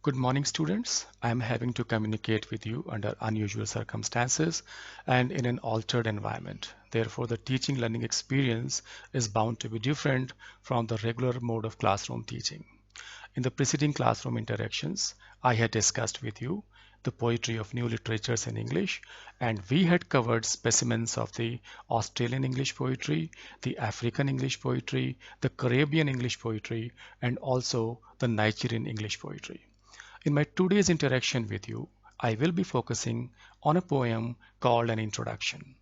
Good morning, students. I am having to communicate with you under unusual circumstances and in an altered environment. Therefore, the teaching learning experience is bound to be different from the regular mode of classroom teaching. In the preceding classroom interactions, I had discussed with you the poetry of new literatures in English, and we had covered specimens of the Australian English poetry, the African English poetry, the Caribbean English poetry, and also the Nigerian English poetry. In my today's interaction with you, I will be focusing on a poem called An Introduction.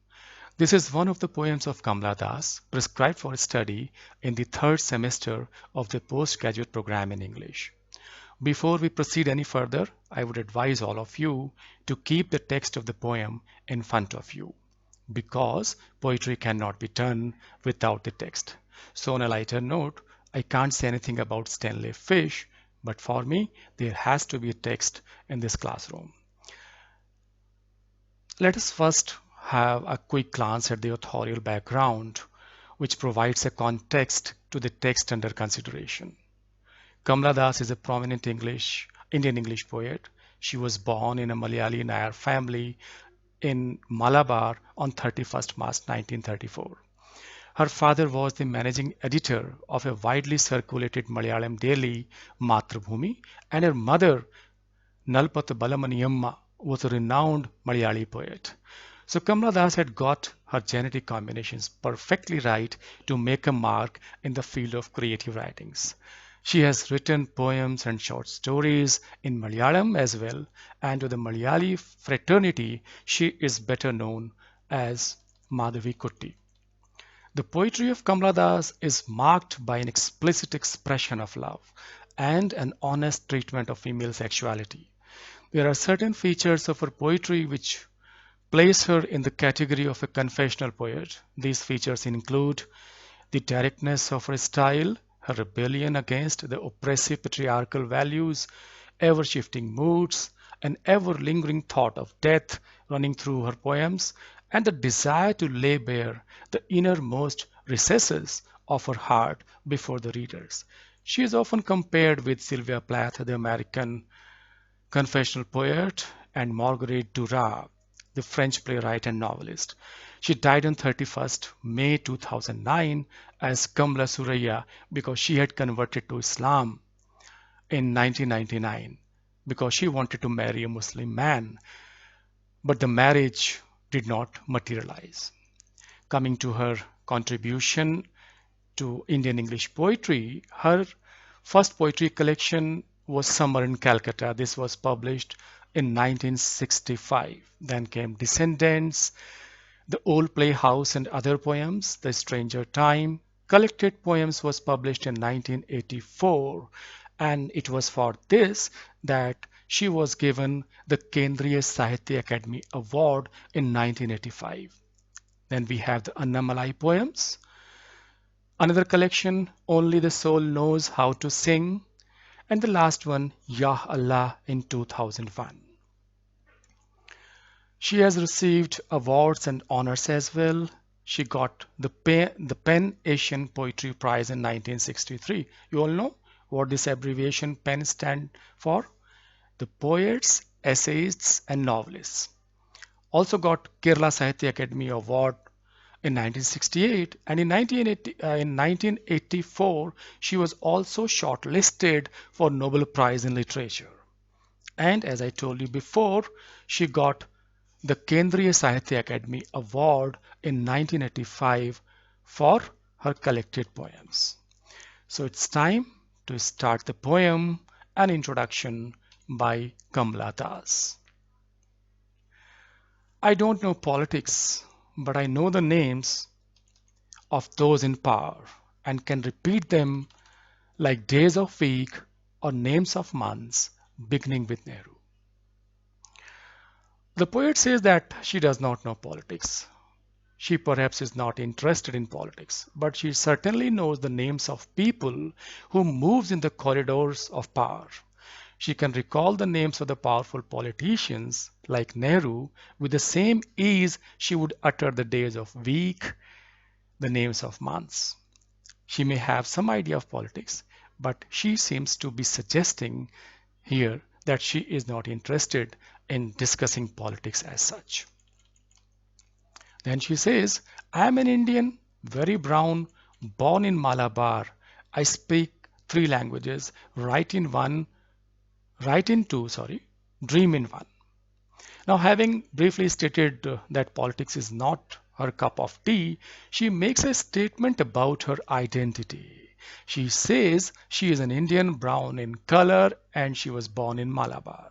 This is one of the poems of Kamala Das prescribed for study in the third semester of the postgraduate program in English. Before we proceed any further, I would advise all of you to keep the text of the poem in front of you because poetry cannot be done without the text. So on a lighter note, I can't say anything about Stanley Fish, but for me, there has to be a text in this classroom. Let us first have a quick glance at the authorial background, which provides a context to the text under consideration. Kamala Das is a prominent Indian English poet. She was born in a Malayali Nair family in Malabar on 31st March 1934. Her father was the managing editor of a widely circulated Malayalam daily, Matrabhumi, and her mother, Nalpat Balamaniyamma, was a renowned Malayali poet. So Kamala Das had got her genetic combinations perfectly right to make a mark in the field of creative writings. She has written poems and short stories in Malayalam as well, and to the Malayali fraternity, she is better known as Madhavi Kutti. The poetry of Kamala Das is marked by an explicit expression of love and an honest treatment of female sexuality. There are certain features of her poetry which place her in the category of a confessional poet. These features include the directness of her style, her rebellion against the oppressive patriarchal values, ever-shifting moods, an ever-lingering thought of death running through her poems, and the desire to lay bare the innermost recesses of her heart before the readers. She is often compared with Sylvia Plath, the American confessional poet, and Marguerite Duras, the French playwright and novelist. She died on 31st May 2009 as Kamala Suraya because she had converted to Islam in 1999 because she wanted to marry a Muslim man, but the marriage did not materialize. Coming to her contribution to Indian English poetry, her first poetry collection was Summer in Calcutta. This was published in 1965. Then came Descendants, The Old Playhouse and Other Poems, The Stranger Time. Collected Poems was published in 1984, and it was for this that she was given the Kendriya Sahitya Academy Award in 1985. Then we have the Annamalai poems. Another collection, Only the Soul Knows How to Sing. And the last one, Ya Allah in 2001. She has received awards and honors as well. She got the PEN Asian Poetry Prize in 1963. You all know what this abbreviation PEN stands for? The Poets, Essayists and Novelists. Also got Kerala Sahitya Academy Award in 1968, and in 1984 she was also shortlisted for Nobel Prize in Literature. And as I told you before, she got the Kendriya Sahitya Academy Award in 1985 for her collected poems. So it's time to start the poem, An Introduction by Kamala Das. I don't know politics, but I know the names of those in power and can repeat them like days of week or names of months beginning with Nehru. The poet says that she does not know politics. She perhaps is not interested in politics, but she certainly knows the names of people who moves in the corridors of power. She can recall the names of the powerful politicians like Nehru with the same ease she would utter the days of week, the names of months. She may have some idea of politics, but she seems to be suggesting here that she is not interested in discussing politics as such. Then she says, I am an Indian, very brown, born in Malabar. I speak three languages, write in two, sorry, dream in one. Now, having briefly stated that politics is not her cup of tea, she makes a statement about her identity. She says she is an Indian, brown in color, and she was born in Malabar.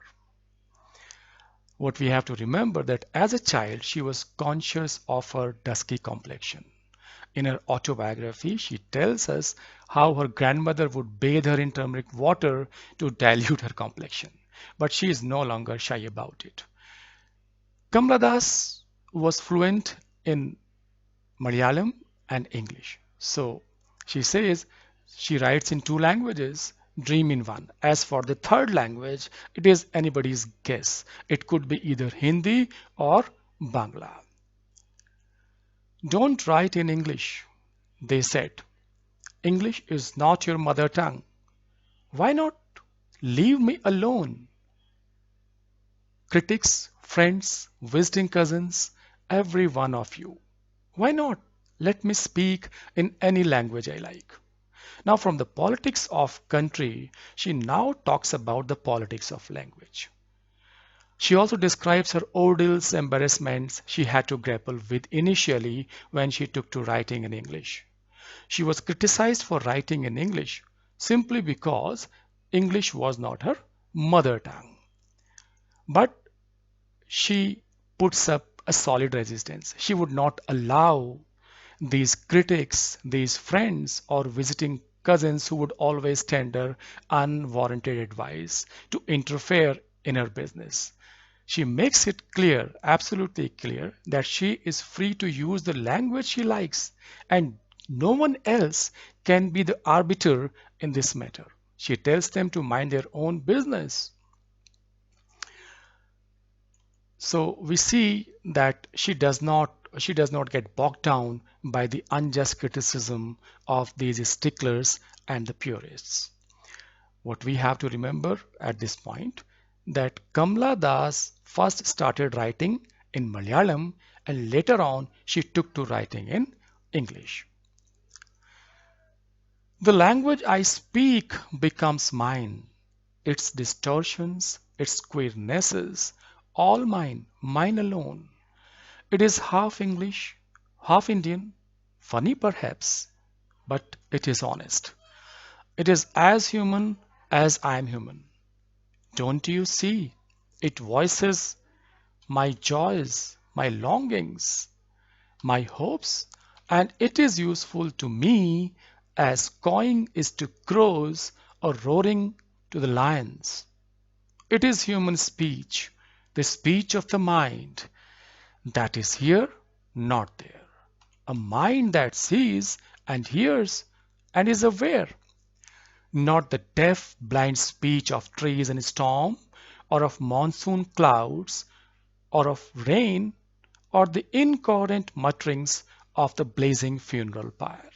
What we have to remember that as a child, she was conscious of her dusky complexion. In her autobiography, she tells us how her grandmother would bathe her in turmeric water to dilute her complexion. But she is no longer shy about it. Kamala Das was fluent in Malayalam and English. So she says she writes in two languages, dream in one. As for the third language, it is anybody's guess. It could be either Hindi or Bangla. Don't write in English, they said. English is not your mother tongue. Why not leave me alone? Critics, friends, visiting cousins, every one of you. Why not let me speak in any language I like? Now, from the politics of country, she now talks about the politics of language. She also describes her ordeals, embarrassments she had to grapple with initially when she took to writing in English. She was criticized for writing in English simply because English was not her mother tongue. But she puts up a solid resistance. She would not allow these critics, these friends, or visiting cousins who would always tender unwarranted advice to interfere in her business. She makes it clear, absolutely clear, that she is free to use the language she likes and no one else can be the arbiter in this matter. She tells them to mind their own business. So we see that she does not get bogged down by the unjust criticism of these sticklers and the purists. What we have to remember at this point that Kamala Das first started writing in Malayalam and later on she took to writing in English. The language I speak becomes mine. Its distortions, its queernesses, all mine, mine alone. It is half English, half Indian, funny perhaps, but it is honest. It is as human as I am human. Don't you see? It voices my joys, my longings, my hopes, and it is useful to me as cawing is to crows or roaring to the lions. It is human speech, the speech of the mind, that is here, not there. A mind that sees and hears and is aware, not the deaf, blind speech of trees and storm, or of monsoon clouds, or of rain, or the incoherent mutterings of the blazing funeral pyre.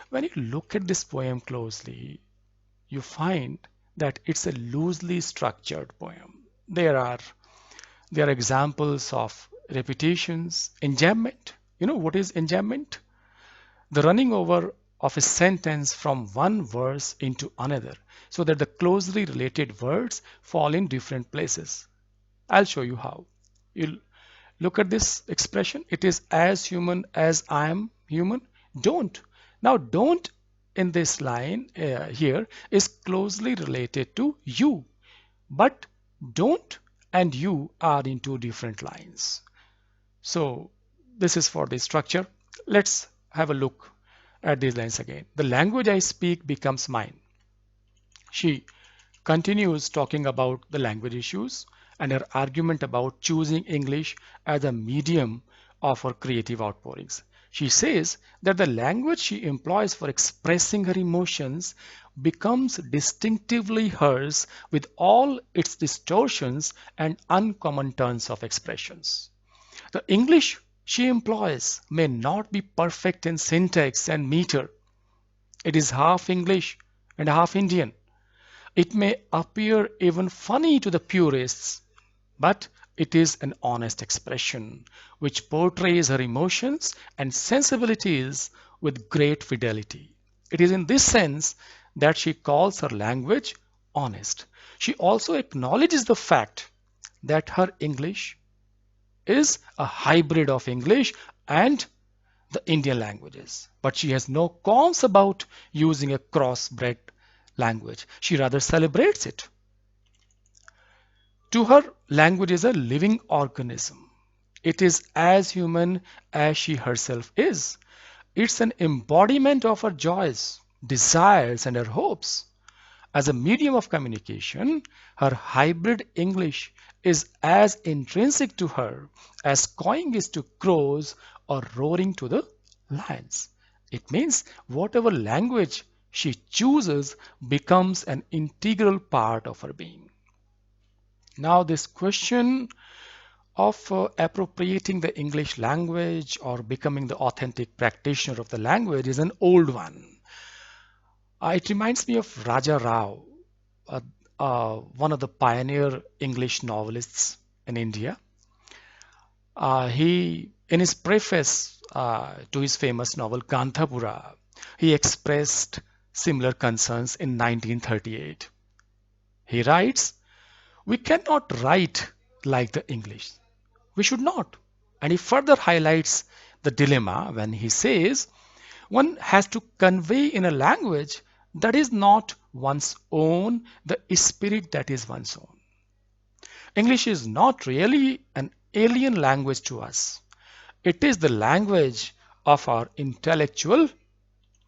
When you look at this poem closely, you find that it's a loosely structured poem. There are examples of repetitions, enjambment. You know what is enjambment? The running over of a sentence from one verse into another so that the closely related words fall in different places. I'll show you how. You'll look at this expression. It is as human as I am human. Don't. Now, don't in this line here is closely related to you, but don't and you are in two different lines. So this is for the structure. Let's have a look at these lines again. The language I speak becomes mine. She continues talking about the language issues and her argument about choosing English as a medium of her creative outpourings. She says that the language she employs for expressing her emotions becomes distinctively hers with all its distortions and uncommon turns of expressions. The English she employs may not be perfect in syntax and meter. It is half English and half Indian. It may appear even funny to the purists, but it is an honest expression which portrays her emotions and sensibilities with great fidelity. It is in this sense that she calls her language honest. She also acknowledges the fact that her English is a hybrid of English and the Indian languages, but she has no qualms about using a crossbred language. She rather celebrates it. To her, language is a living organism. It is as human as she herself is. It's an embodiment of her joys, desires, and her hopes. As a medium of communication, her hybrid English is as intrinsic to her as cawing is to crows or roaring to the lions. It means whatever language she chooses becomes an integral part of her being. Now, this question of appropriating the English language or becoming the authentic practitioner of the language is an old one. It reminds me of Raja Rao, uh, one of the pioneer English novelists in India. In his preface to his famous novel Kantapura, he expressed similar concerns in 1938. He writes, "We cannot write like the English. We should not." And he further highlights the dilemma when he says, one has to convey in a language that is not one's own the spirit that is one's own. English is not really an alien language to us. It is the language of our intellectual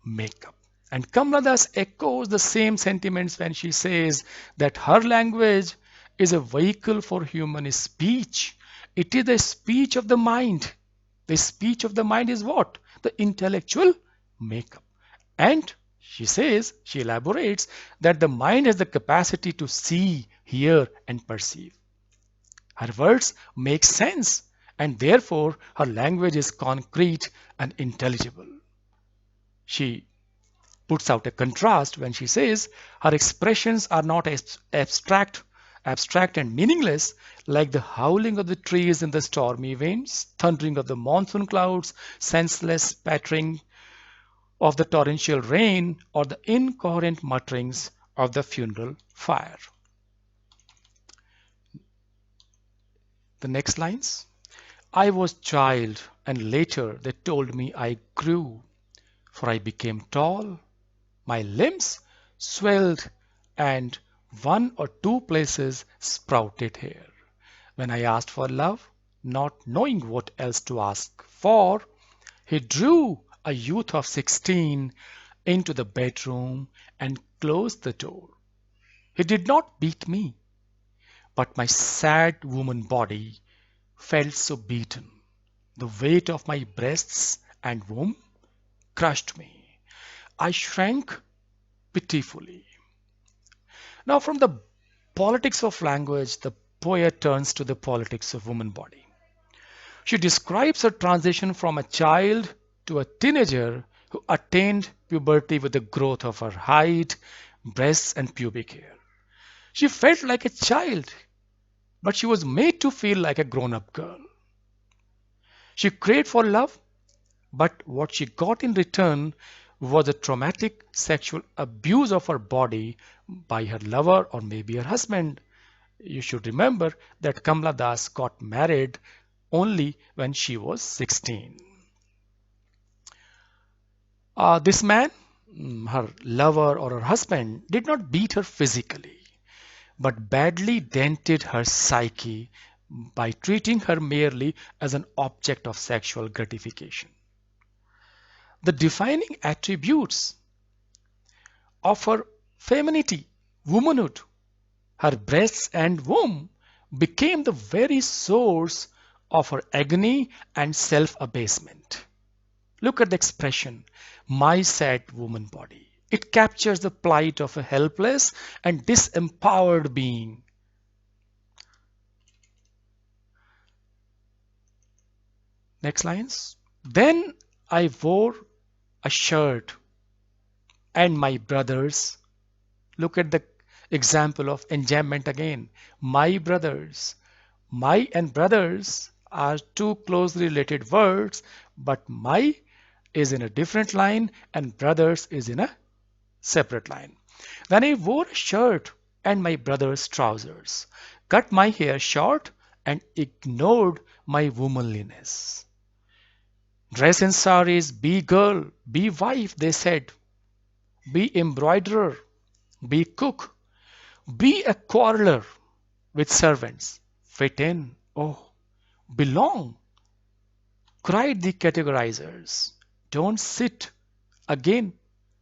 makeup. And Kamala Das echoes the same sentiments when she says that her language is a vehicle for human speech. It is the speech of the mind. The speech of the mind is what? The intellectual makeup. And she elaborates that the mind has the capacity to see, hear, and perceive. Her words make sense, and therefore her language is concrete and intelligible. She puts out a contrast when she says her expressions are not abstract and meaningless like the howling of the trees in the stormy winds, thundering of the monsoon clouds, senseless pattering of the torrential rain, or the incoherent mutterings of the funeral fire. The next lines. I was child, and later they told me I grew, for I became tall, my limbs swelled, and one or two places sprouted hair. When I asked for love, not knowing what else to ask for, he drew a youth of 16 into the bedroom and closed the door. He did not beat me, but my sad woman body felt so beaten. The weight of my breasts and womb crushed me. I shrank pitifully. Now, from the politics of language, the poet turns to the politics of woman body. She describes her transition from a child to a teenager who attained puberty with the growth of her height, breasts, and pubic hair. She felt like a child, but she was made to feel like a grown up girl. She craved for love, but what she got in return was a traumatic sexual abuse of her body by her lover or maybe her husband. You should remember that Kamala Das got married only when she was 16. This man, her lover or her husband, did not beat her physically, but badly dented her psyche by treating her merely as an object of sexual gratification. The defining attributes of her femininity, womanhood, her breasts and womb became the very source of her agony and self-abasement. Look at the expression, my sad woman body. It captures the plight of a helpless and disempowered being. Next lines. Then I wore a shirt and my brothers. Look at the Example of enjambment again. My brothers. My and brothers are two closely related words, but my is in a different line and brothers is in a separate line. Then I wore a shirt and my brother's trousers, cut my hair short and ignored my womanliness. Dress in saris, be girl, be wife, they said, be embroiderer, be cook, be a quarreler with servants, fit in, oh, belong, cried the categorizers. Don't sit. Again,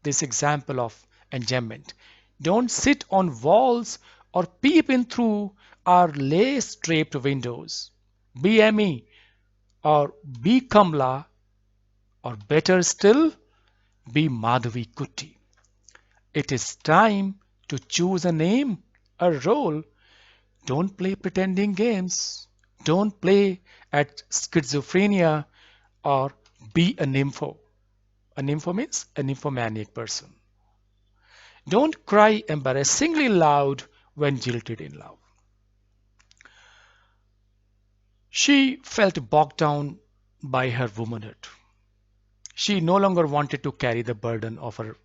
this example of enjambment. Don't sit on walls or peep in through our lace draped windows. Be Emmy or be Kamala or better still, be Madhavi Kutti. It is time to choose a name, a role. Don't play pretending games. Don't play at schizophrenia or be a nympho. A nympho means a nymphomaniac person. Don't cry embarrassingly loud when jilted in love. She felt bogged down by her womanhood. She no longer wanted to carry the burden of her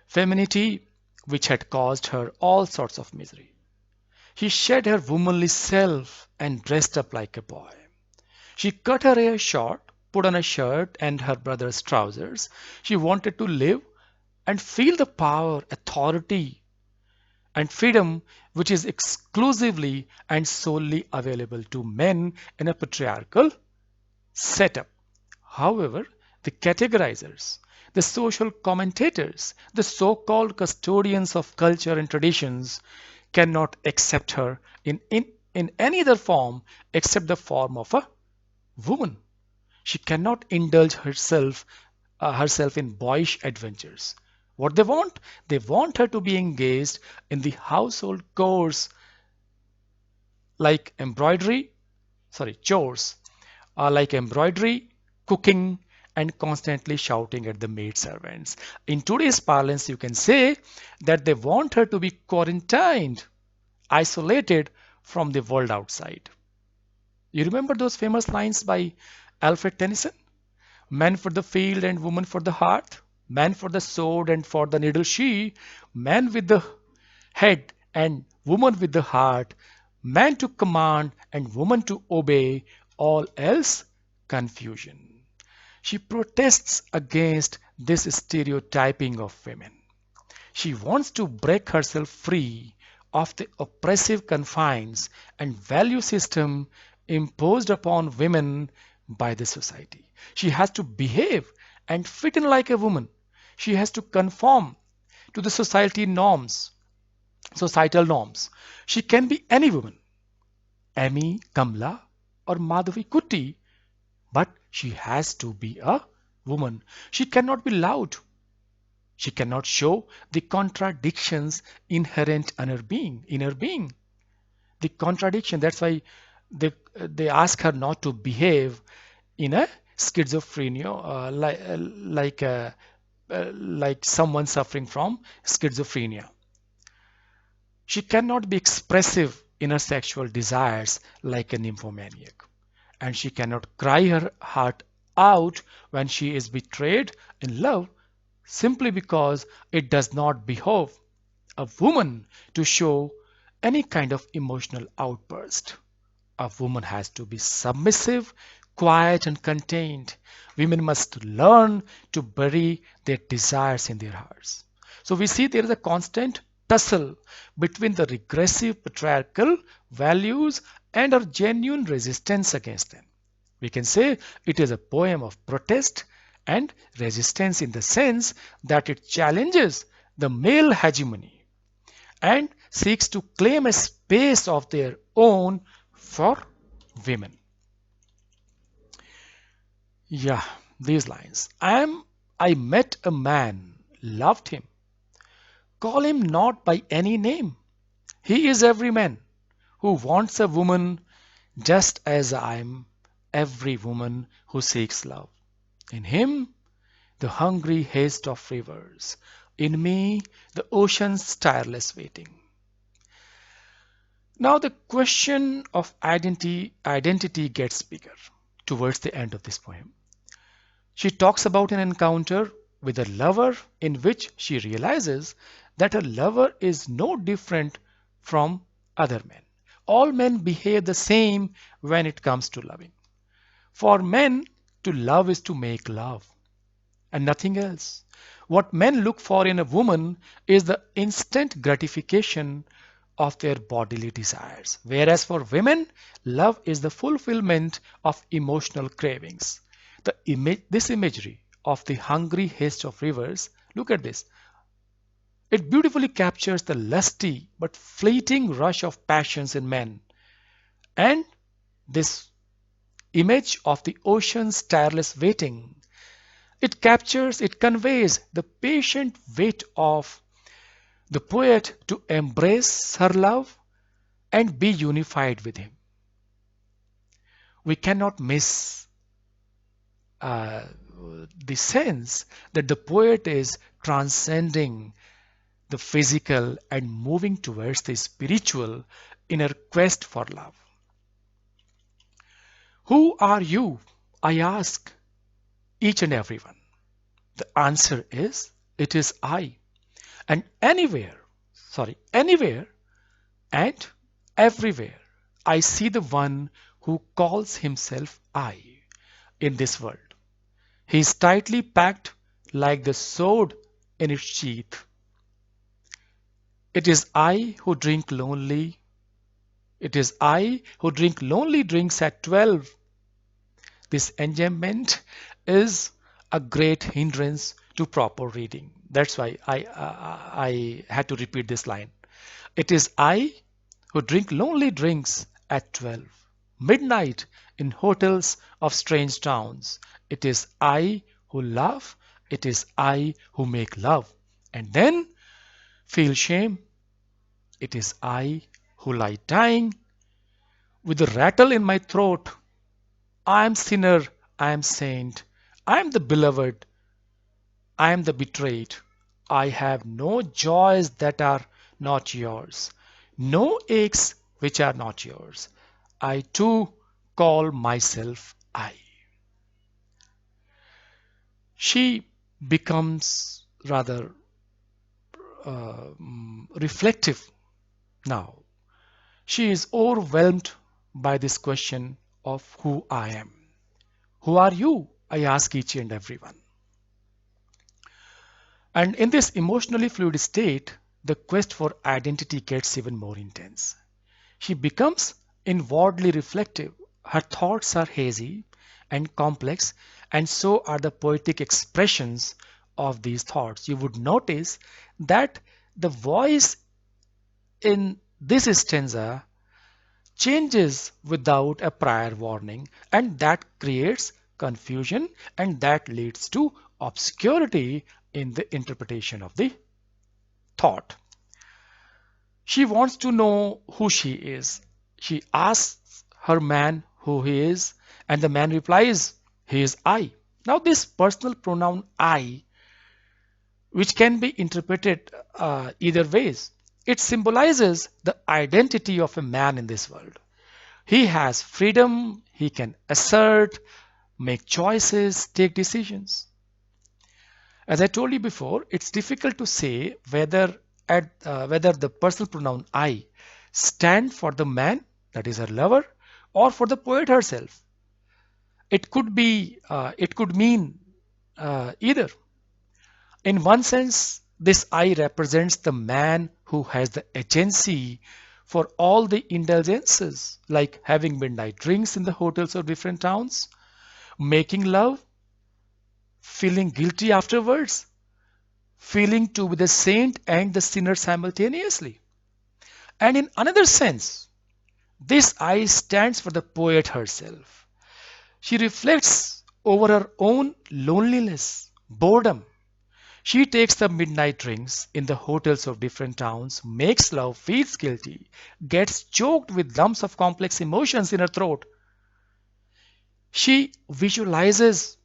femininity, which had caused her all sorts of misery. She shed her womanly self and dressed up like a boy. She cut her hair short, put on a shirt and her brother's trousers. She wanted to live and feel the power, authority, and freedom which is exclusively and solely available to men in a patriarchal setup. However, the categorizers, the social commentators, the so called custodians of culture and traditions cannot accept her in any other form except the form of a woman. She cannot indulge herself in boyish adventures. What they want her to be engaged in the household chores like chores, like embroidery, cooking, and constantly shouting at the maid servants. In today's parlance, you can say that they want her to be quarantined, isolated from the world outside. You remember those famous lines by Alfred Tennyson? Man for the field and woman for the hearth, man for the sword and for the needle she, man with the head and woman with the heart, man to command and woman to obey, all else confusion. She protests against this stereotyping of women. She wants to break herself free of the oppressive confines and value system imposed upon women by the society. She has to behave and fit in like a woman. She has to conform to the societal norms. She can be any woman, Amy, Kamla, or Madhavi Kutti, but she has to be a woman. She cannot be loud. She cannot show the contradictions inherent in her being. The contradiction. That's why they ask her not to behave in a schizophrenia, like someone suffering from schizophrenia. She cannot be expressive in her sexual desires like a nymphomaniac, and she cannot cry her heart out when she is betrayed in love simply because it does not behove a woman to show any kind of emotional outburst. A woman has to be submissive, quiet, and contained. Women must learn to bury their desires in their hearts. So we see there is a constant tussle between the regressive patriarchal values and our genuine resistance against them. We can say it is a poem of protest and resistance in the sense that it challenges the male hegemony and seeks to claim a space of their own for women. Yeah, these lines. I met a man, loved him. Call him not by any name. He is every man who wants a woman just as I am every woman who seeks love. In him, the hungry haste of rivers. In me, the ocean's tireless waiting. Now the question of identity gets bigger towards the end of this poem. She talks about an encounter with a lover in which she realizes that her lover is no different from other men. All men behave the same when it comes to loving. For men, to love is to make love and nothing else. What men look for in a woman is the instant gratification of their bodily desires, whereas for women, love is the fulfillment of emotional cravings. This imagery of the hungry haste of rivers, look at this. It beautifully captures the lusty but fleeting rush of passions in men, and this image of the ocean's tireless waiting. It conveys the patient wait of the poet to embrace her love and be unified with him. We cannot miss uh, the sense that the poet is transcending the physical and moving towards the spiritual in her quest for love. Who are you? I ask each and everyone. The answer is, it is I. And anywhere and everywhere, I see the one who calls himself I in this world. He is tightly packed like the sword in its sheath. It is I who drink lonely. It is I who drink lonely drinks at 12. This enjambment is a great hindrance to proper reading. That's why I had to repeat this line. It is I who drink lonely drinks at 12, midnight in hotels of strange towns. It is I who laugh. It is I who make love. And then feel shame. It is I who lie dying with a rattle in my throat. I am sinner, I am saint, I am the beloved, I am the betrayed. I have no joys that are not yours, no aches which are not yours. I too call myself I. She becomes rather reflective now. She is overwhelmed by this question of who I am. Who are you? I ask each and everyone. And in this emotionally fluid state, the quest for identity gets even more intense. She becomes inwardly reflective. Her thoughts are hazy and complex, and so are the poetic expressions of these thoughts. You would notice that the voice in this stanza changes without a prior warning, and that creates confusion and that leads to obscurity in the interpretation of the thought. She wants to know who she is. She asks her man who he is, and the man replies, he is I. Now, this personal pronoun I, which can be interpreted either ways, it symbolizes the identity of a man in this world. He has freedom, he can assert, make choices, take decisions. As I told you before, it's difficult to say whether the personal pronoun I stand for the man, that is her lover, or for the poet herself. It could mean either. In one sense, this I represents the man who has the agency for all the indulgences, like having midnight drinks in the hotels of different towns, making love, feeling guilty afterwards, feeling to be the saint and the sinner simultaneously. And in another sense, this I stands for the poet herself. She reflects over her own loneliness, boredom. She takes the midnight drinks in the hotels of different towns, makes love, feels guilty, gets choked with lumps of complex emotions in her throat. She visualizes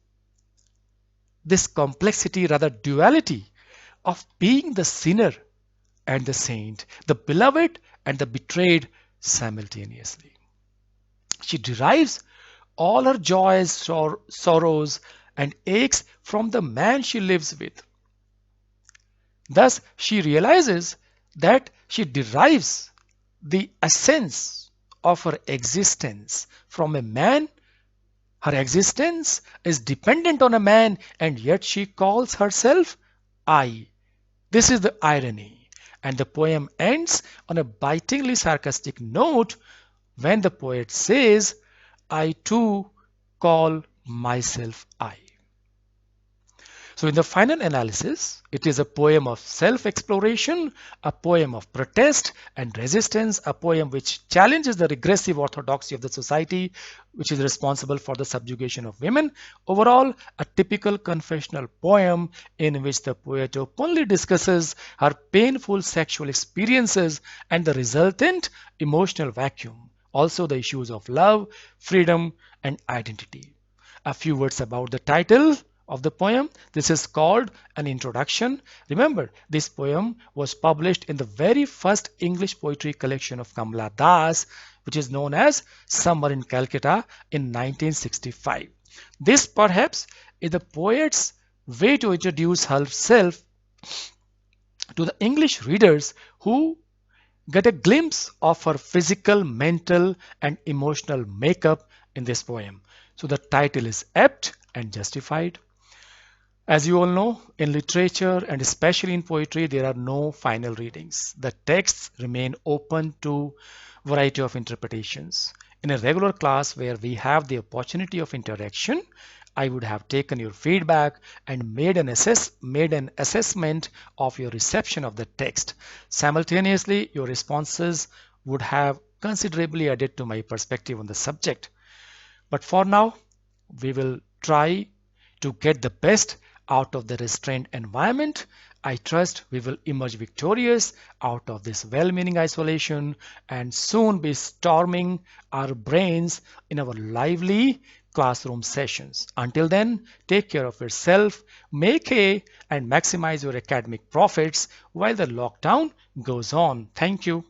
this complexity, rather duality, of being the sinner and the saint, the beloved and the betrayed, simultaneously. She derives all her joys, sorrows, and aches from the man she lives with. Thus, she realizes that she derives the essence of her existence from a man. Her existence is dependent on a man, and yet she calls herself I. This is the irony. And the poem ends on a bitingly sarcastic note when the poet says, I too call myself I. So, in the final analysis, it is a poem of self exploration, a poem of protest and resistance, a poem which challenges the regressive orthodoxy of the society which is responsible for the subjugation of women. Overall, a typical confessional poem in which the poet openly discusses her painful sexual experiences and the resultant emotional vacuum. Also, the issues of love, freedom, and identity. A few words about the title of the poem. This is called an introduction. Remember, this poem was published in the very first English poetry collection of Kamala Das, which is known as Summer in Calcutta in 1965. This perhaps is the poet's way to introduce herself to the English readers who get a glimpse of her physical, mental, and emotional makeup in this poem. So the title is apt and justified. As you all know, in literature and especially in poetry, there are no final readings. The texts remain open to variety of interpretations. In a regular class where we have the opportunity of interaction, I would have taken your feedback and made an assessment of your reception of the text. Simultaneously, your responses would have considerably added to my perspective on the subject. But for now, we will try to get the best out of the restrained environment. I trust we will emerge victorious out of this well-meaning isolation and soon be storming our brains in our lively classroom sessions. Until then, take care of yourself, make hay, and maximize your academic profits while the lockdown goes on. Thank you.